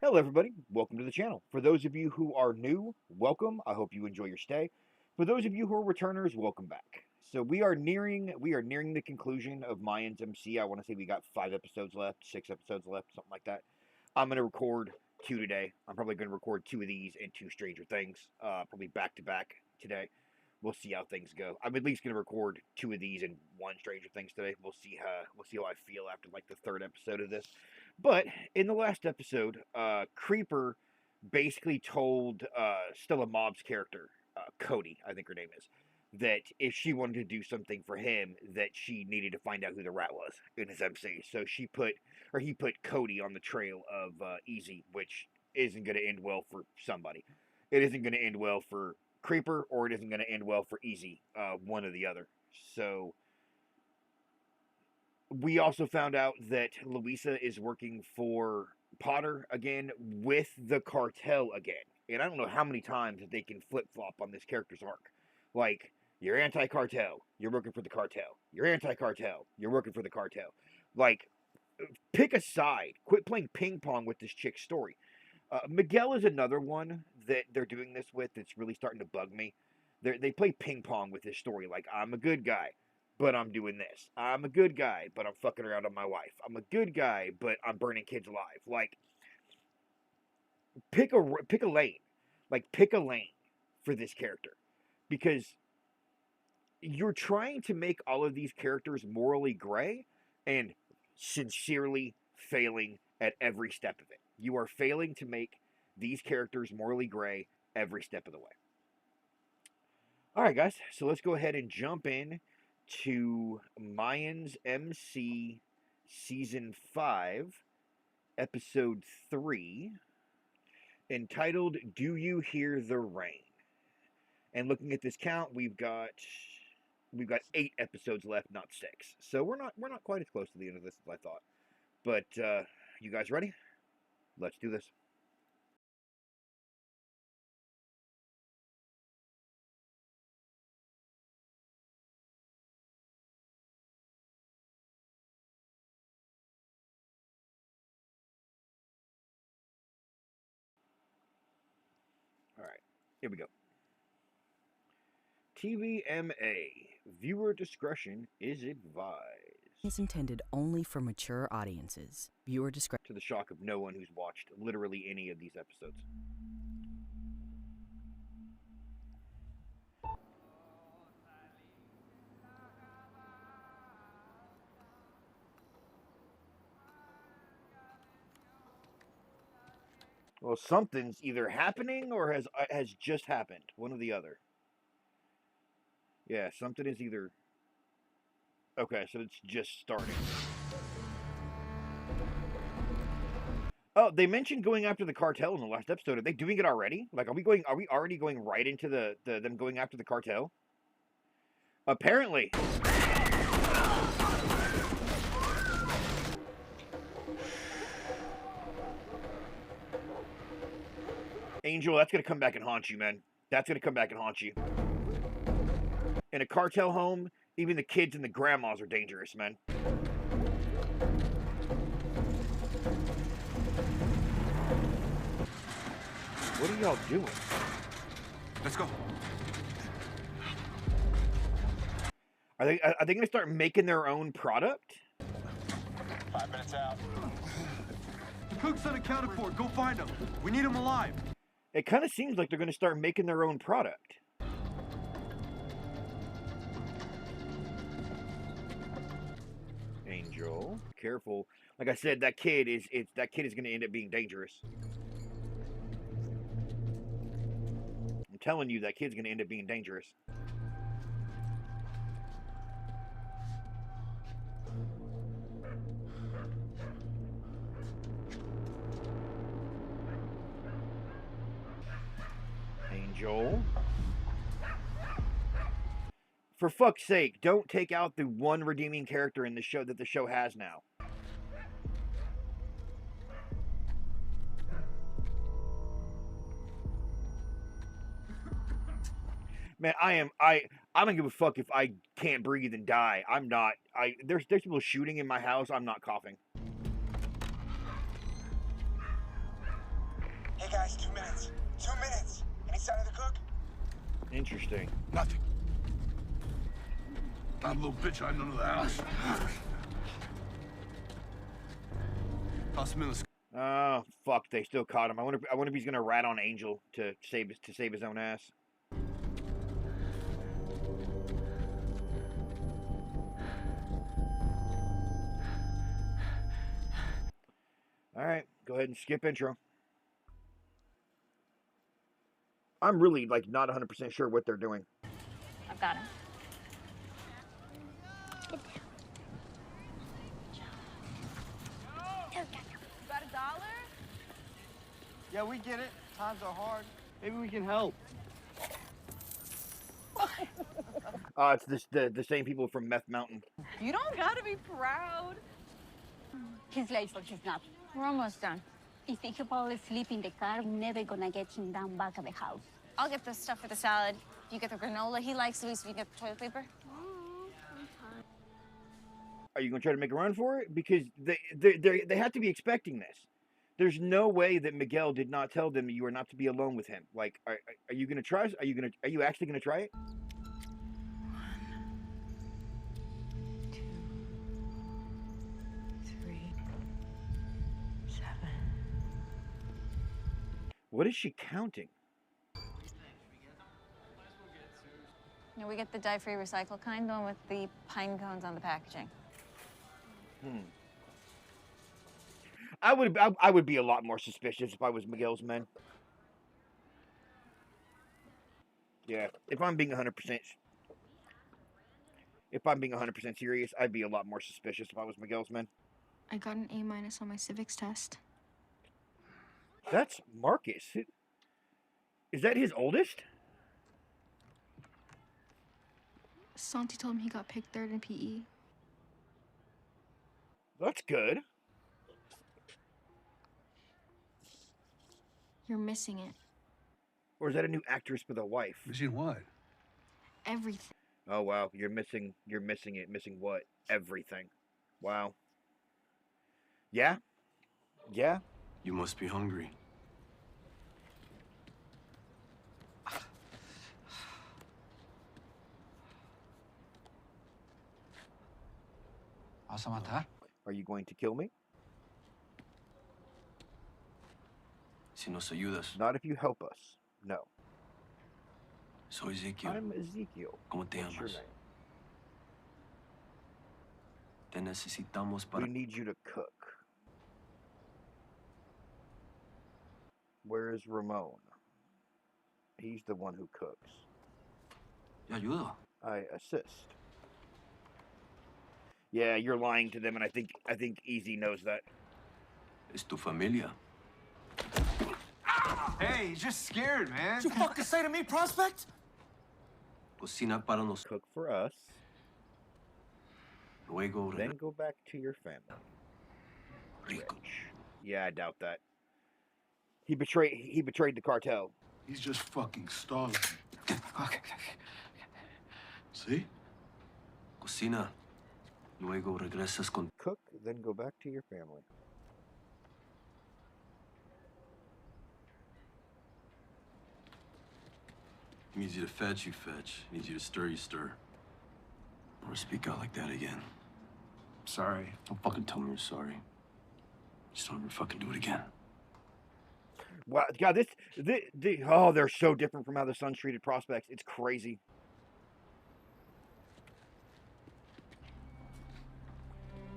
Hello everybody, welcome to the channel. For those of you who are new, welcome. I hope you enjoy your stay. For those of you who are returners, welcome back. So we are nearing the conclusion of Mayan's MC. I want to say we got 5 episodes left, 6 episodes left, something like that. I'm going to record 2 today. I'm probably going to record 2 of these and 2 Stranger Things, probably back to back today. We'll see how things go. I'm at least going to record 2 of these and 1 Stranger Things today. We'll see how I feel after like the 3rd episode of this. But in the last episode, Creeper basically told Stella Mob's character, Cody, I think her name is, that if she wanted to do something for him, that she needed to find out who the rat was in his MC. So he put Cody on the trail of Easy, which isn't going to end well for somebody. It isn't going to end well for Creeper, or it isn't going to end well for Easy, one or the other. So we also found out that Louisa is working for Potter again with the Cartel again. And I don't know how many times that they can flip-flop on this character's arc. Like, you're anti-cartel, you're working for the cartel. You're anti-cartel, you're working for the cartel. Like, pick a side. Quit playing ping-pong with this chick's story. Miguel is another one that they're doing this with that's really starting to bug me. They play ping-pong with this story. Like, I'm a good guy, but I'm doing this. I'm a good guy, but I'm fucking around on my wife. I'm a good guy, but I'm burning kids alive. Like, pick a lane. Like, pick a lane for this character. Because you're trying to make all of these characters morally gray and sincerely failing at every step of it. You are failing to make these characters morally gray every step of the way. Alright, guys, so let's go ahead and jump in to Mayan's MC Season 5, Episode 3, entitled Do You Hear the Rain? And looking at this count, we've got 8 episodes left, not 6. So we're not quite as close to the end of this as I thought. But you guys ready? Let's do this. Alright, here we go. TVMA. Viewer discretion is advised. Is intended only for mature audiences. Viewer discretion. To the shock of no one who's watched literally any of these episodes. Well, something's either happening or has just happened. One or the other. Yeah, something is either... Okay, so it's just starting. Oh, they mentioned going after the cartel in the last episode. Are they doing it already? Like, are we already going right into them going after the cartel? Apparently. Angel, that's gonna come back and haunt you, man. That's gonna come back and haunt you. In a cartel home, even the kids and the grandmas are dangerous, man. What are y'all doing? Let's go. Are they gonna start making their own product? 5 minutes out. The cook's unaccounted for. Go find him. We need him alive. It kind of seems like they're gonna start making their own product. Angel, careful. Like I said, that kid is gonna end up being dangerous. I'm telling you, that kid's gonna end up being dangerous. Angel. For fuck's sake, don't take out the one redeeming character in the show that the show has now. Man, I don't give a fuck if I can't breathe and die. I'm not. There's people shooting in my house. I'm not coughing. Hey guys, 2 minutes. 2 minutes. Any sign of the cook? Interesting. Nothing. That little bitch hiding under the house. Toss him in the Oh fuck! They still caught him. I wonder if he's gonna rat on Angel to save his own ass. All right, go ahead and skip intro. I'm really like not 100% sure what they're doing. I've got him. Get down. You got $1? Yeah, we get it. Times are hard. Maybe we can help. It's the same people from Meth Mountain. You don't gotta be proud. He's late for his nap. We're almost done. If he fall asleep in the car, I'm never gonna get him down back of the house. I'll get the stuff for the salad. You get the granola he likes, Luis, you get the toilet paper. Are you gonna try to make a run for it? Because they have to be expecting this. There's no way that Miguel did not tell them you are not to be alone with him. Like, are you gonna try? Are you actually gonna try it? 1, 2, 3, 7. What is she counting? You know, we get the dye-free recycle kind, the one with the pine cones on the packaging. I would be a lot more suspicious if I was Miguel's men. Yeah, if I'm being 100%, serious, I'd be a lot more suspicious if I was Miguel's men. I got an A- on my civics test. That's Marcus. Is that his oldest? Santi told him he got picked 3rd in PE. That's good. You're missing it. Or is that a new actress with a wife? Missing what? Everything. Oh wow, you're missing it. Missing what? Everything. Wow. Yeah? Yeah? You must be hungry. ¿Vas a matar? Are you going to kill me? Si nos ayudas. Not if you help us. No. Soy Ezequiel. I'm Ezekiel. ¿Cómo te What's your llamas? name? Te necesitamos para... We need you to cook. Where's Ramon? He's the one who cooks. Yo ayudo. I assist. Yeah, you're lying to them, and I think Easy knows that. Es tu familia. Hey, he's just scared, man. You fucking say to me, prospect? Cocina para nos... Cook for us, Luego... then go back to your family. Rico. Yeah, I doubt that. He betrayed the cartel. He's just fucking starving. Okay. See? Cocina. Luego regresas con... Cook, then go back to your family. He needs you to fetch, you fetch. He needs you to stir, you stir. Or speak out like that again. Sorry. Don't fucking tell me you're sorry. Just don't ever fucking do it again. Wow, God, oh, they're so different from how the Suns treated prospects. It's crazy.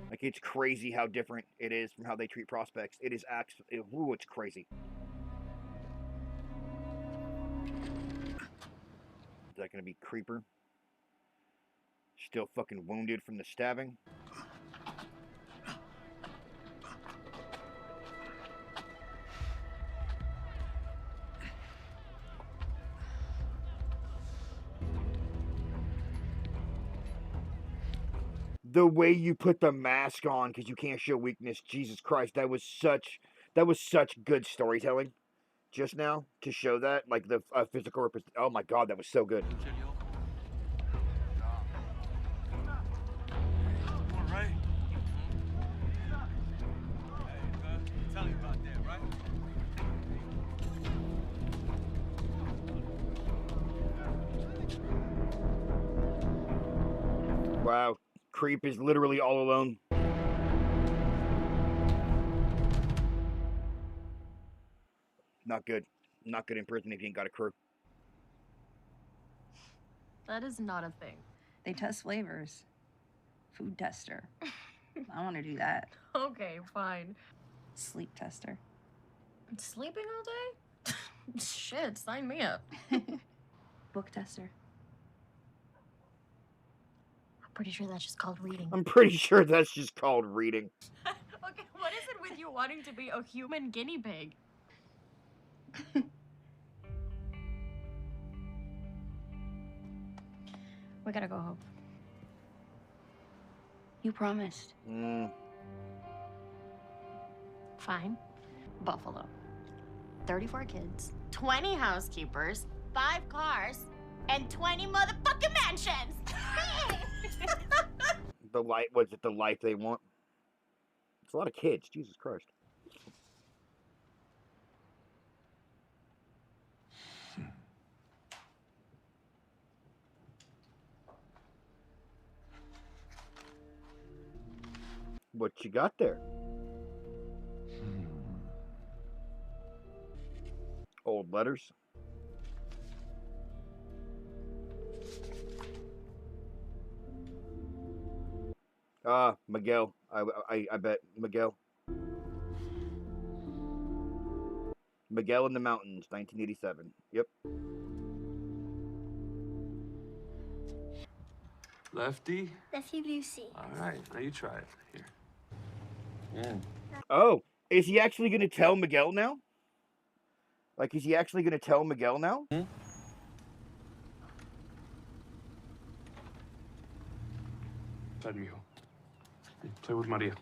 Like, it's crazy how different it is from how they treat prospects. It is ooh, it's crazy. Is that gonna be Creeper? Still fucking wounded from the stabbing. The way you put the mask on because you can't show weakness, Jesus Christ, that was such good storytelling just now to show that, like the physical. Oh my God, that was so good. All right. Tell me about that, right? Wow. Creep is literally all alone. Not good. Not good in prison if you ain't got a crew. That is not a thing. They test flavors. Food tester. I want to do that. Okay, fine. Sleep tester. Sleeping all day? Shit, sign me up. Book tester. I'm pretty sure that's just called reading. I'm pretty sure that's just called reading. Okay, what is it with you wanting to be a human guinea pig? We gotta go home. You promised. Fine. Buffalo. 34 kids, 20 housekeepers, 5 cars, and 20 motherfucking mansions! The life, was it the life they want? It's a lot of kids, Jesus Christ. What you got there? Old letters. Miguel. I bet Miguel. Miguel in the Mountains, 1987. Yep. Lefty? Lefty Lucy. All right, now you try it. Here. Yeah. Oh, is he actually going to tell Miguel now? Like, is he actually going to tell Miguel now? Side mijo. Play with Maria.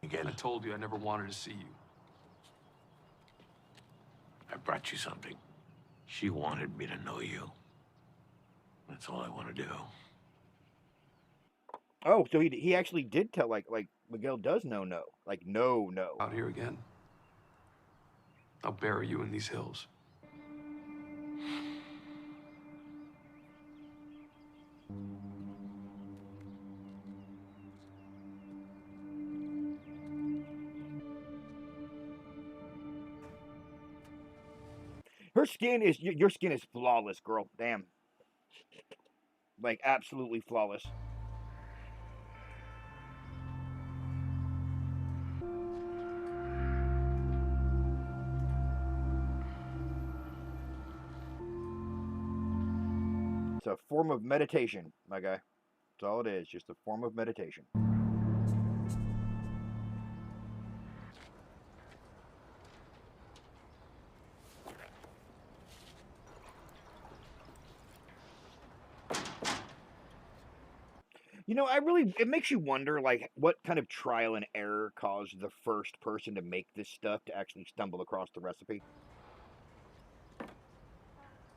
Miguel, I told you I never wanted to see you. I brought you something. She wanted me to know you. That's all I want to do. Oh, so he actually did tell, like Miguel does know. Like, no. Out here again. I'll bury you in these hills. Her skin is, your skin is flawless, girl. Damn. Like, absolutely flawless. It's a form of meditation, my guy. That's all it is, just a form of meditation. You know, it makes you wonder, like, what kind of trial and error caused the first person to make this stuff to actually stumble across the recipe?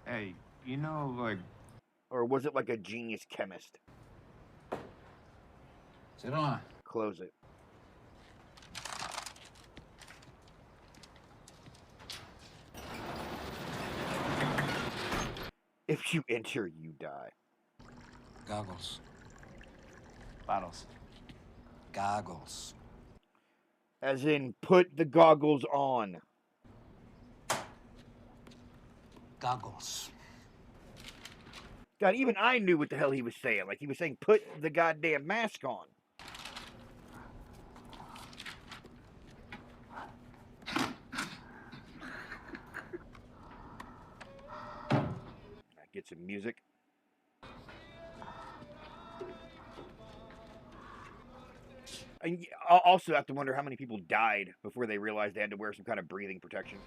Hey, you know, like... Or was it like a genius chemist? Sit on. Close it. If you enter, you die. Goggles. Bottles. Goggles. As in, put the goggles on. Goggles. God, even I knew what the hell he was saying. Like, he was saying, put the goddamn mask on. Get some music. And I'll also have to wonder how many people died before they realized they had to wear some kind of breathing protection.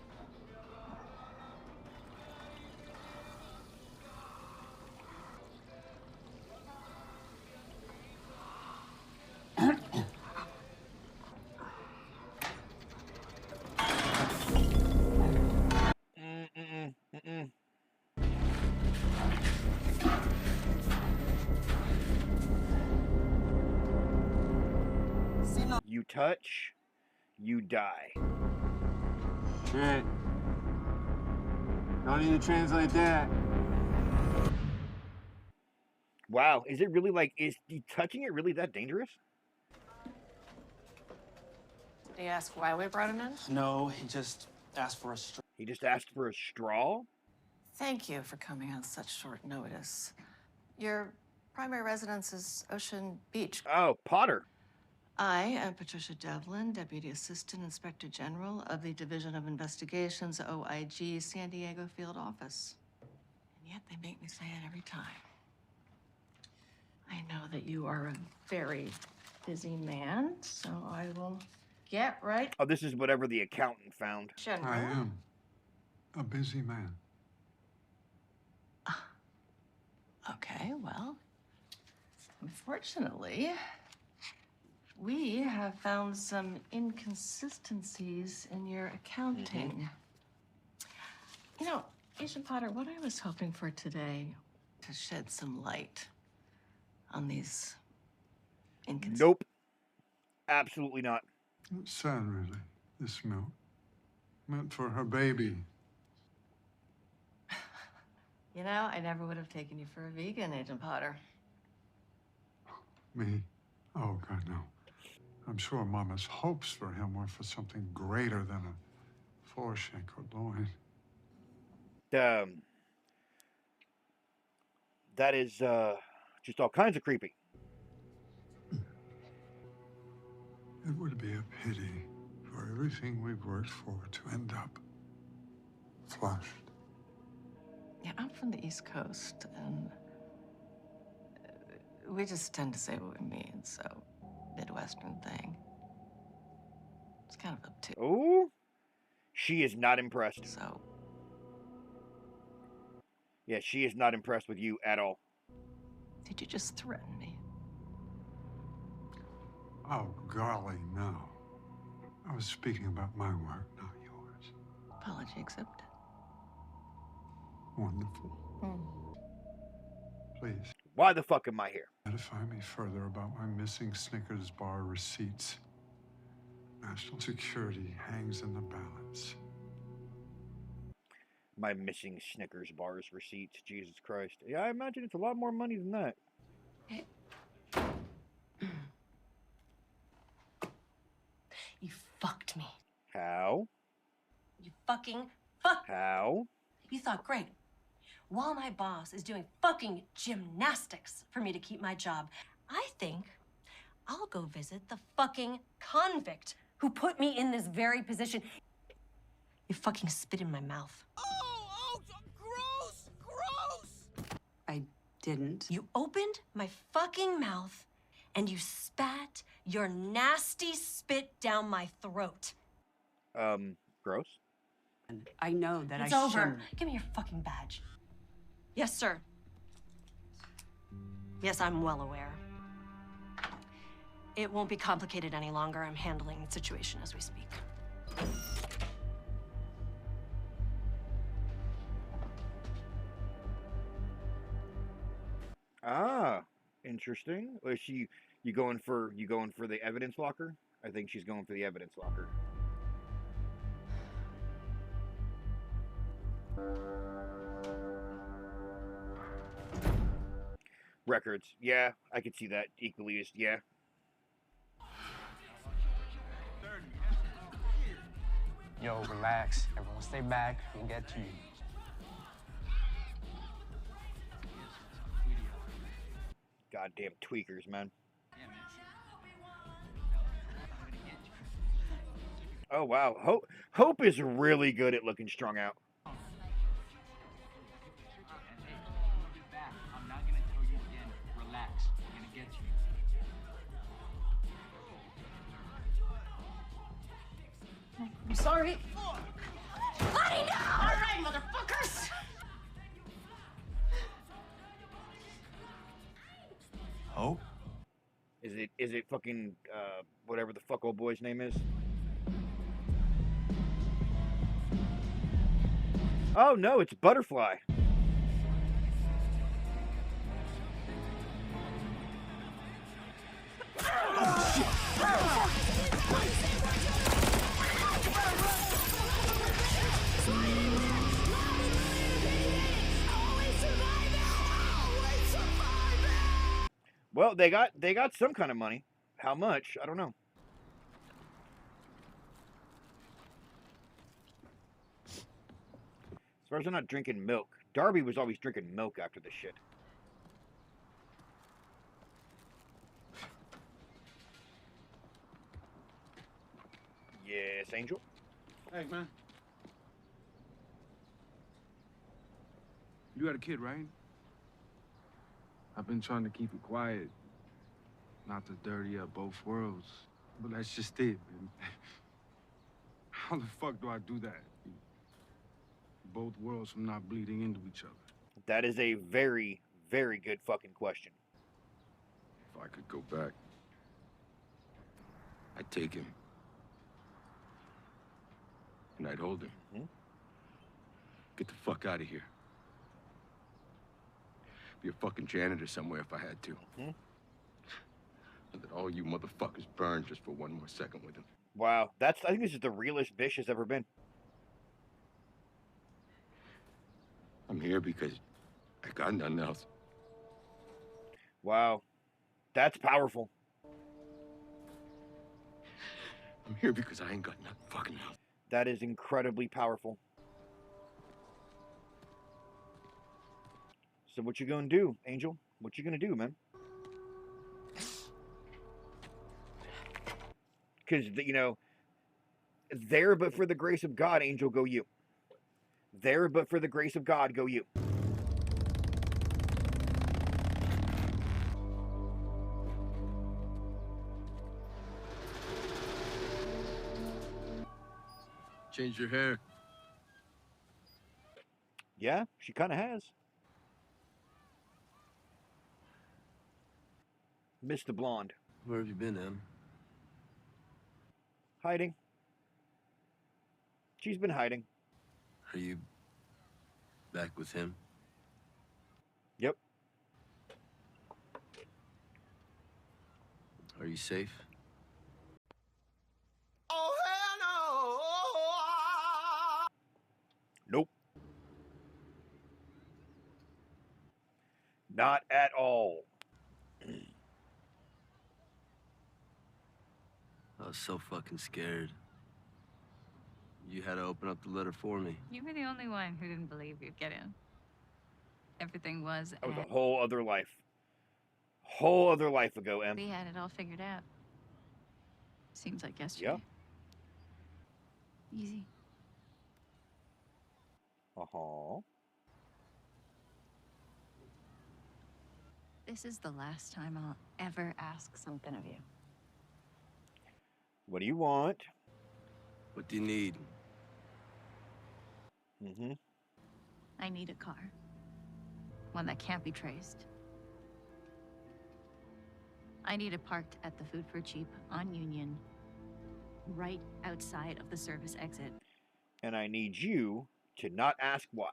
You touch, you die. Shit. Don't need to translate that. Wow, is it really like, is touching it really that dangerous? Did he ask why we brought him in? No, he just asked for a straw. He just asked for a straw? Thank you for coming on such short notice. Your primary residence is Ocean Beach. Oh, Potter. I am Patricia Devlin, Deputy Assistant Inspector General of the Division of Investigations, OIG, San Diego Field Office. And yet they make me say it every time. I know that you are a very busy man, so I will get right. Oh, this is whatever the accountant found. General. I am a busy man. Okay, well, unfortunately, we have found some inconsistencies in your accounting. You know, Agent Potter, what I was hoping for today to shed some light on these inconsistencies. Nope. Absolutely not. It's sad, really, this milk. Meant for her baby. You know, I never would have taken you for a vegan, Agent Potter. Me? Oh, God, no. I'm sure Mama's hopes for him were for something greater than a foreshank or loin. That is just all kinds of creepy. It would be a pity for everything we've worked for to end up flushed. Yeah, I'm from the East Coast, and we just tend to say what we mean, so Midwestern thing. It's kind of obtuse. Oh, she is not impressed. So, yeah, she is not impressed with you at all. did you just threaten me? Oh, golly, no. I was speaking about my work, not yours. Apology accepted. Wonderful. Please, Why the fuck am I here? edify me further about my missing Snickers bar receipts. National security hangs in the balance. My missing Snickers bars receipts. Jesus Christ. Yeah, I imagine it's a lot more money than that. You fucked me. How? You fucking fucked. How? You thought, great. While my boss is doing fucking gymnastics for me to keep my job, I think I'll go visit the fucking convict who put me in this very position. You fucking spit in my mouth. Oh, gross! Gross! I didn't. You opened my fucking mouth and you spat your nasty spit down my throat. Gross. I know that It's I over. shouldn't. Give me your fucking badge. Yes, sir. Yes, I'm well aware. It won't be complicated any longer. I'm handling the situation as we speak. Ah, interesting. Was she you going for the evidence locker? I think she's going for the evidence locker. Records. Yeah, I could see that equally as yeah. Yo, relax. Everyone stay back. We'll get to you. Goddamn tweakers, man. Oh wow, Hope is really good at looking strung out. I'm not gonna tell you again. Relax. I'm gonna get you. I'm sorry. Bloody no! All right, motherfuckers! Hope? Is it fucking whatever the fuck old boy's name is? Oh no, it's Butterfly. Well, they got some kind of money. How much? I don't know. As far as I'm not drinking milk. Darby was always drinking milk after this shit. Yes, Angel. Hey, man. You got a kid, right? I've been trying to keep it quiet, not to dirty up both worlds. But that's just it, man. How the fuck do I do that? Both worlds from not bleeding into each other. That is a very, very good fucking question. If I could go back, I'd take him. And I'd hold him. Mm-hmm. Get the fuck out of here. Be a fucking janitor somewhere if I had to. Mm-hmm. And let all you motherfuckers burn just for one more second with him. Wow, I think this is the realest Bish has ever been. I'm here because I got nothing else. Wow, that's powerful. I'm here because I ain't got nothing fucking else. That is incredibly powerful. So what you gonna do, Angel? What you gonna do, man? Because, you know, there but for the grace of God, Angel, go you. There but for the grace of God, go you. Change your hair. Yeah, she kind of has. Mr. Blonde. Where have you been, Em? Hiding. She's been hiding. Are you back with him? Yep. Are you safe? Oh, hell no! Nope. Not at all. I was so fucking scared. You had to open up the letter for me. You were the only one who didn't believe you'd get in. Everything was. That was a whole other life. Whole other life ago, Em. We had it all figured out. Seems like yesterday. Yeah. Easy. Uh-huh. This is the last time I'll ever ask something of you. What do you want? What do you need? Mm-hmm. I need a car. One that can't be traced. I need it parked at the Food for Cheap on Union, right outside of the service exit. And I need you to not ask why.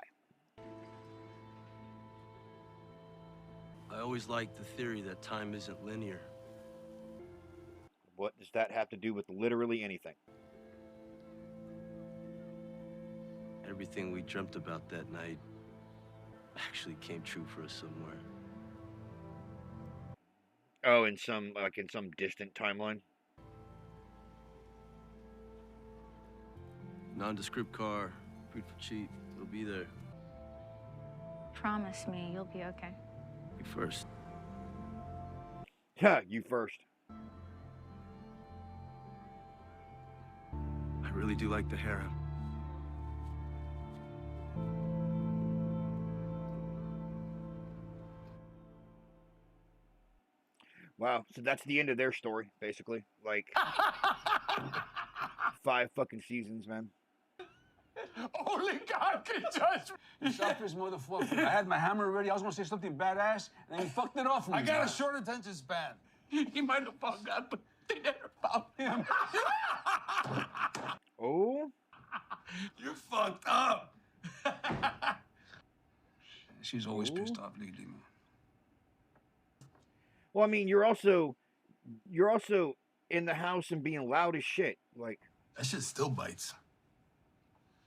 I always liked the theory that time isn't linear. What does that have to do with literally anything? Everything we dreamt about that night actually came true for us somewhere. Oh, in some distant timeline? Nondescript car, food for cheap, it'll be there. Promise me you'll be okay. You first. Yeah, you first. I really do like the harem. Wow, so that's the end of their story, basically. Like, 5 fucking seasons, man. Only God can judge me. You selfish motherfucker. I had my hammer ready. I was gonna say something badass, and then you fucked it off for me. I got a short attention span. He might have found God, but they never found him. Oh? You're fucked up. She's always pissed off lately, man. Well, I mean, you're also in the house and being loud as shit. Like, that shit still bites.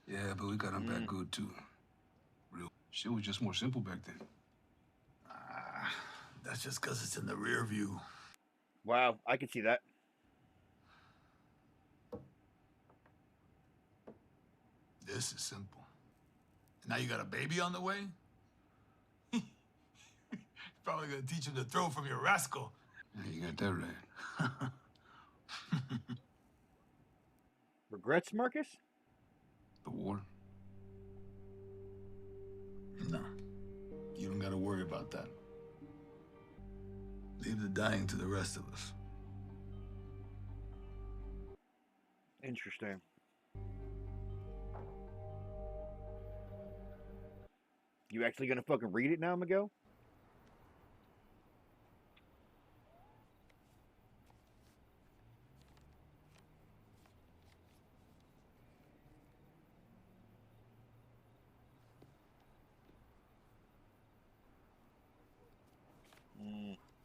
Yeah, but we got him back good, too. Real. Shit was just more simple back then. That's just because it's in the rear view. Wow, I can see that. This is simple. Now you got a baby on the way? Probably gonna teach him to throw from your rascal. Yeah, you got that right. Regrets, Marcus? The war? No. You don't gotta worry about that. Leave the dying to the rest of us. Interesting. You actually gonna fucking read it now, Miguel?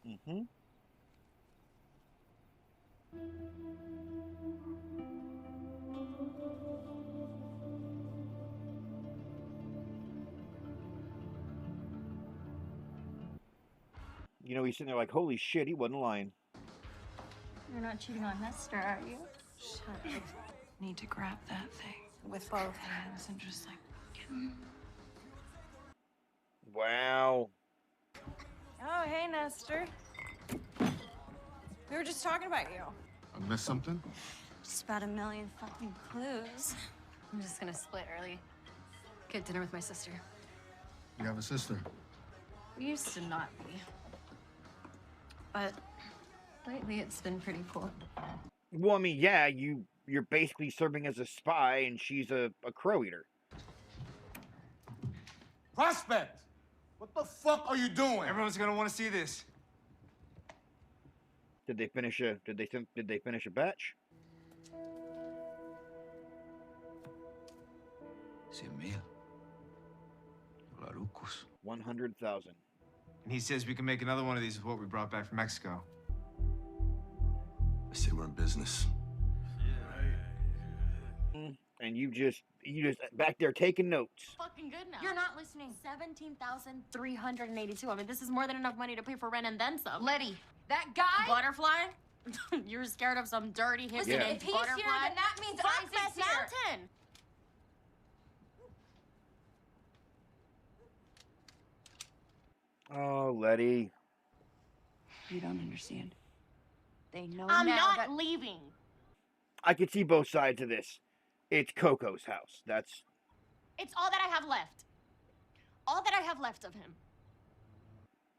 Mm-hmm. You know, he's sitting there like, holy shit, he wasn't lying. You're not cheating on Nestor, are you? Shut up. Need to grab that thing with both hands and just like. Wow. Oh, hey, Nestor. We were just talking about you. I missed something? Just about a million fucking clues. I'm just gonna split early. Get dinner with my sister. You have a sister? We used to not be. But lately it's been pretty cool. Well, I mean, yeah, you're basically serving as a spy, and she's a crow eater. Prospect! What the fuck are you doing? Everyone's gonna want to see this. Did they finish a batch? 100,000. Larucos. 100,000. And he says we can make another one of these with what we brought back from Mexico. I say we're in business. And you just back there taking notes. Fucking good now. You're not listening. 17,382. I mean, this is more than enough money to pay for rent and then some. Letty, that guy? Butterfly? You're scared of some dirty hippie Listen, named if he's Butterfly? here, then that means Fuck Isaac's Mess here. Mountain! Oh, Letty. You don't understand. They know I'm now not that... leaving. I can see both sides of this. It's Coco's house. That's... It's all that I have left. All that I have left of him.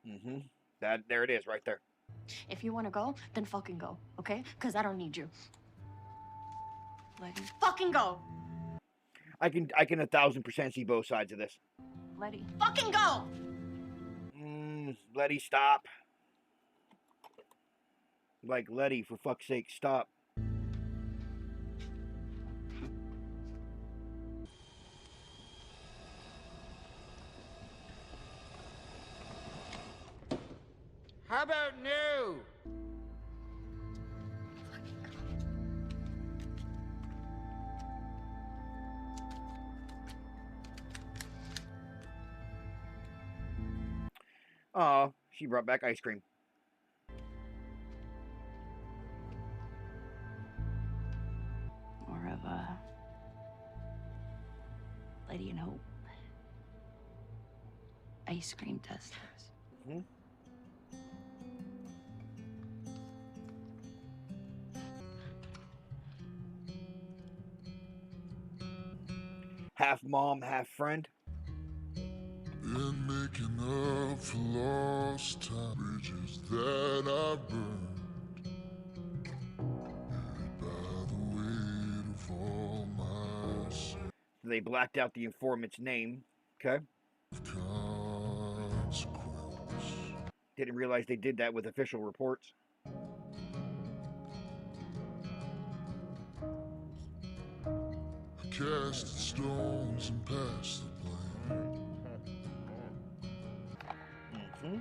Mm-hmm. There it is, right there. If you want to go, then fucking go, okay? Because I don't need you. Letty. Fucking go. I can 1,000% see both sides of this. Letty. Fucking go! Letty, stop. Like, Letty, for fuck's sake, stop. How about new? Aw, she brought back ice cream. More of a Letty and Hope. Ice cream testers. Mm-hmm. Half mom, half friend. Been making up for lost time, bridges that I burned, by the weight of all my sins. They blacked out the informant's name. Okay. Didn't realize they did that with official reports. I cast stones and passed the blame. Mm-hmm.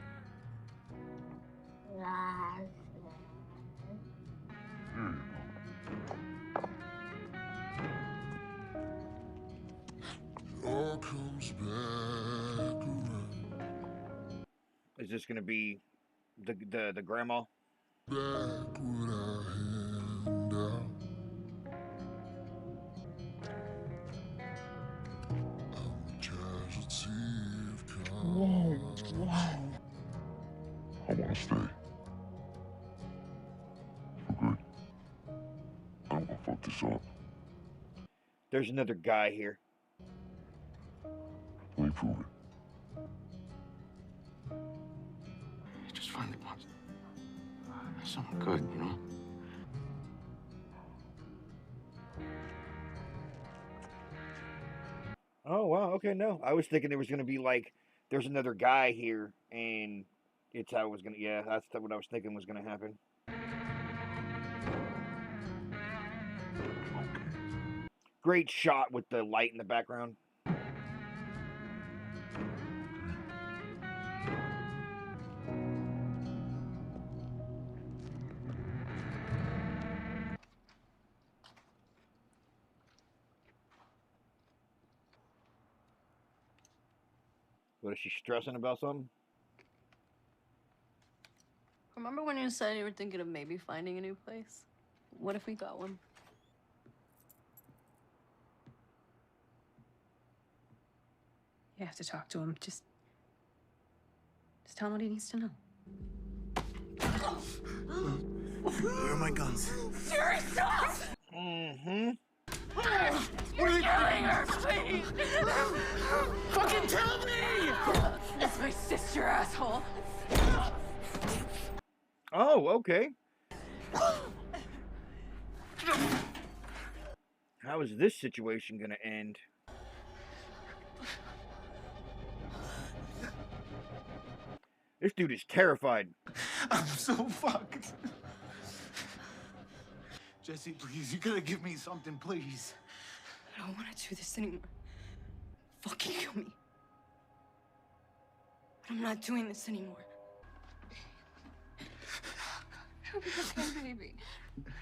It all comes back around. Is this going to be The grandma. Back what I hand out. I'm a casualty of cards. I wanna stay. For good. I'm gonna fuck this up. There's another guy here. Let me prove it. Just finally wants something good, you know? Oh wow, okay, no. I was thinking there was gonna be like there's another guy here and it's how it was gonna that's what I was thinking was gonna happen. Great shot with the light in the background. What is she stressing about something? Remember when you said you were thinking of maybe finding a new place? What if we got one? You have to talk to him. Just tell him what he needs to know. Where are my guns? Jerry, stop! Mm-hmm. You're killing her, please! Fucking tell me! That's my sister, asshole. Oh, okay. How is this situation gonna end? This dude is terrified. I'm so fucked. Jesse, please, you gotta give me something, please. I don't want to do this anymore. Fucking kill me. But I'm not doing this anymore. He'll be okay, baby.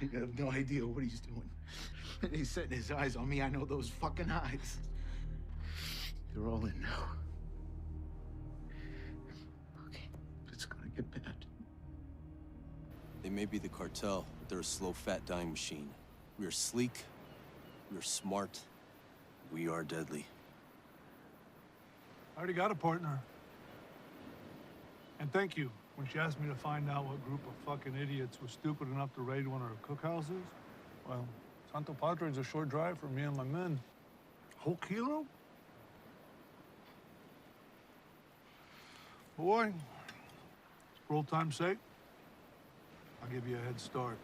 You have no idea what he's doing. He's setting his eyes on me. I know those fucking eyes. They're all in now. Okay. It's gonna get bad. They may be the cartel, but they're a slow, fat, dying machine. We are sleek, we are smart, we are deadly. I already got a partner. And thank you. When she asked me to find out what group of fucking idiots was stupid enough to raid one of her cookhouses, well, Santo Padre's a short drive for me and my men. Whole kilo? Boy, for old time's sake, I'll give you a head start.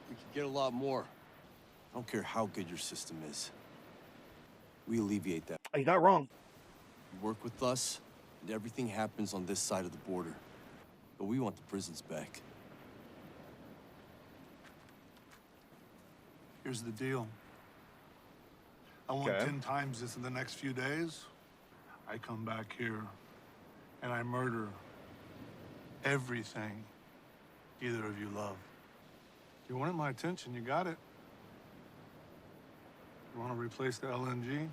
We could get a lot more. I don't care how good your system is. We alleviate that. He's not wrong. You work with us, and everything happens on this side of the border. But we want the prisons back. Here's the deal. I want 10 times this in the next few days. I come back here and I murder everything either of you love. If you wanted my attention, you got it. You want to replace the LNG?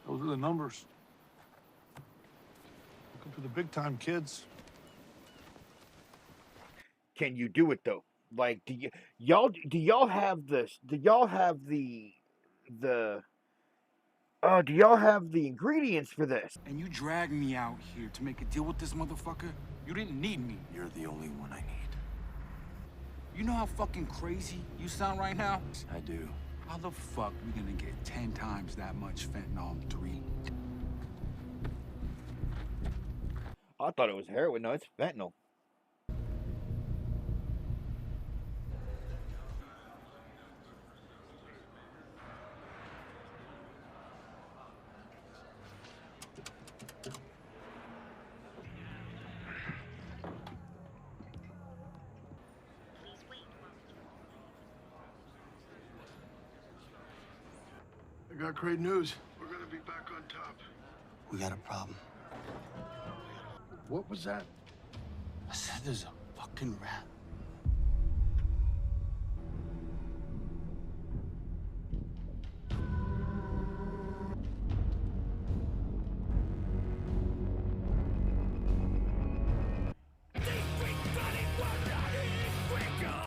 Those are the numbers. Welcome to the big time, kids. Can you do it though? Like, do y'all have this? Do y'all have the do y'all have the ingredients for this? And you dragged me out here to make a deal with this motherfucker? You didn't need me. You're the only one I need. You know how fucking crazy you sound right now? I do. How the fuck we gonna get 10 times that much fentanyl in 3? I thought it was heroin. No, it's fentanyl. I got great news. We're gonna be back on top. We got a problem. What was that? I said there's a fucking rat.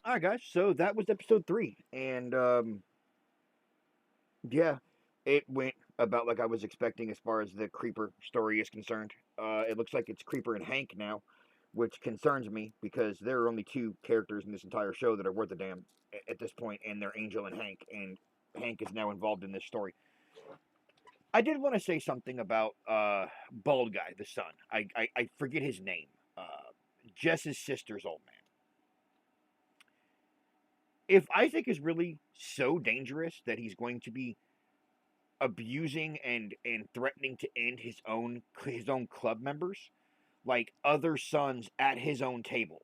All right, guys. So that was episode 3, and yeah, it went about like I was expecting as far as the Creeper story is concerned. It looks like it's Creeper and Hank now, which concerns me because there are only 2 characters in this entire show that are worth a damn at this point, and they're Angel and Hank is now involved in this story. I did want to say something about bald guy, the son. I forget his name. Jess's sister's old man. If Isaac is really so dangerous that he's going to be abusing and threatening to end his own club members, like other sons at his own table,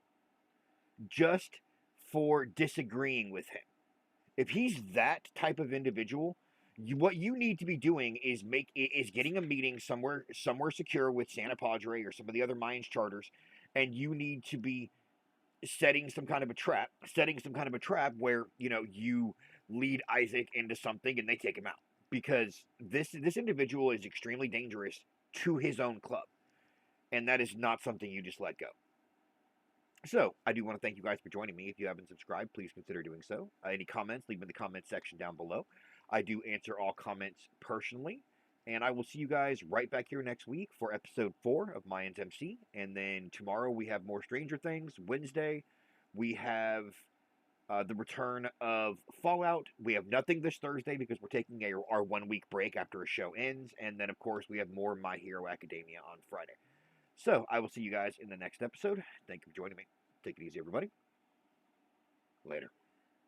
just for disagreeing with him. If he's that type of individual, what you need to be doing is getting a meeting somewhere secure with Santa Padre or some of the other Mayans charters, and you need to be setting some kind of a trap where you lead Isaac into something and they take him out, because this individual is extremely dangerous to his own club, and that is not something you just let go. So, I do want to thank you guys for joining me. If you haven't subscribed, please consider doing so. Any comments, leave them in the comment section down below. I do answer all comments personally. And I will see you guys right back here next week for episode 4 of Mayans MC. And then tomorrow we have more Stranger Things. Wednesday, we have the return of Fallout. We have nothing this Thursday because we're taking our 1 week break after a show ends. And then, of course, we have more My Hero Academia on Friday. So, I will see you guys in the next episode. Thank you for joining me. Take it easy, everybody. Later.